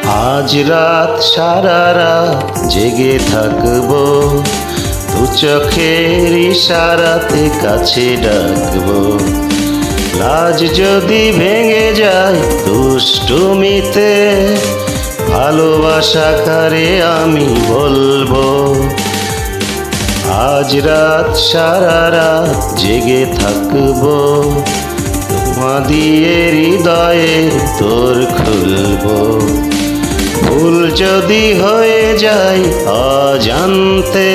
আজ রাত সারা রাত জেগে থাকবো, দু চোখের ইশারাতে কাছে ডাকবো। লাজ যদি ভেঙে যায় দুষ্টুমিতে, ভালোবাসা কারে আমি বলবো। আজ রাত সারা রাত জেগে থাকবো, তোমা দিয়ে হৃদয়ে তোর খুলবো। ভুল যদি হয়ে যায় অজান্তে,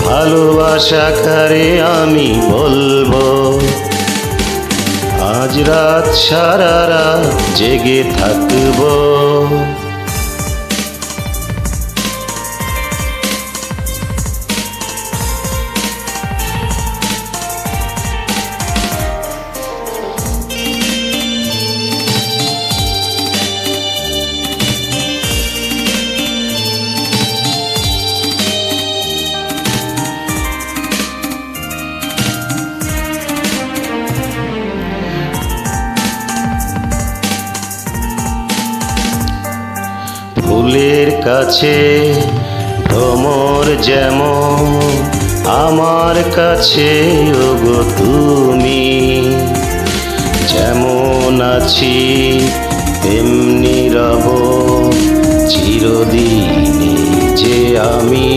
ভালোবাসা কারে আমি বলবো। আজ রাত সারা রাত জেগে থাকবো। ফুলের কাছে ভ্রমর যেমন, আমার কাছে ওগো তুমি। যেমন আছি তেমনি রব চিরদিনই যে আমি।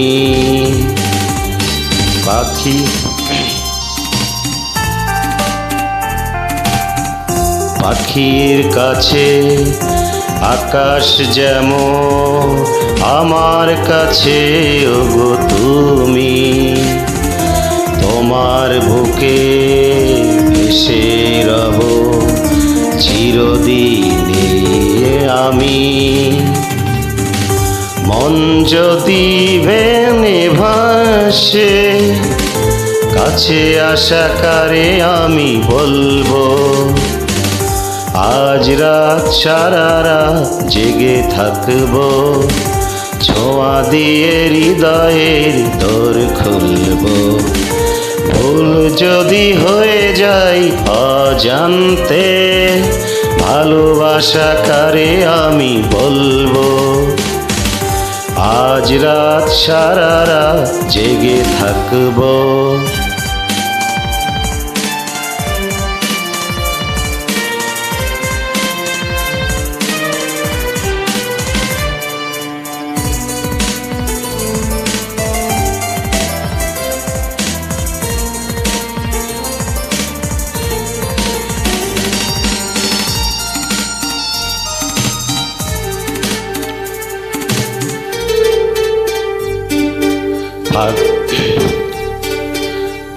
পাখির কাছে আকাশ যেমন, আমার কাছে ওগো তুমি। তোমার বুকে ভেসে রব চিরদিনে আমি। মন যদি ভেনে ভাসে, কাছে আসা কারে আমি বলবো। আজ রাত সারা রাত জেগে থাকবো, ছোঁয়া দিয়ে হৃদয়ের দোর খুলবো। ভুল যদি হয়ে যায় অজান্তে, ভালোবাসা কারে আমি বলবো। আজ রাত সারা রাত জেগে থাকবো।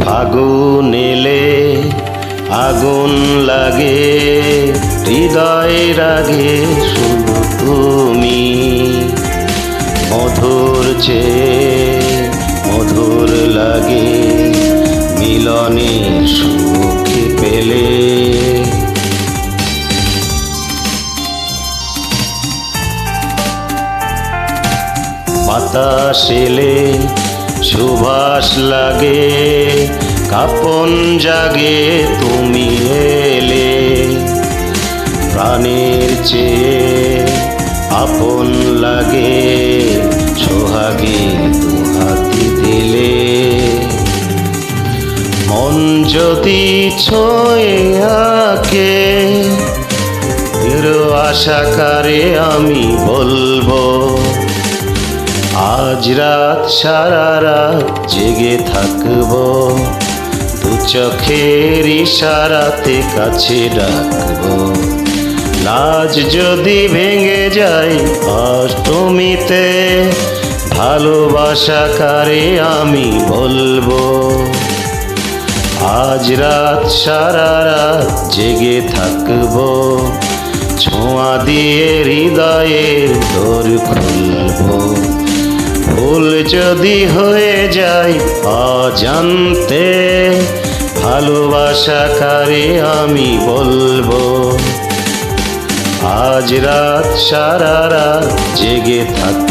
ফাগুন এলে আগুন লাগে, হৃদয়ে রাগে শুধু তুমি। মধুর চেয়ে মধুর লাগে, মিলনে সুখ পেলে। বাতাস এলে সুবাস লাগে, কাপন জাগে তুমি এলে। প্রাণের চেয়ে আপন লাগে, সোহাগে দুহাতি দিলে। মন যদি ছুঁয়ে আঁকে, আশা কারে আমি বলবো। আজ রাত সারা রাত জেগে থাকবো, দু চোখের ইশারাতে কাছে ডাকবো। লাজ যদি ভেঙে যায় অষ্টমীতে, ভালোবাসা কারে আমি বলবো। আজ রাত সারা রাত জেগে থাকবো, ছোঁয়া দিয়ে হৃদয়ের দোর খুলবো। ভুল যদি হয়ে যায় অজান্তে, ভালোবাসা কারে আমি বলবো। আজ রাত সারা রাত জেগে থাক।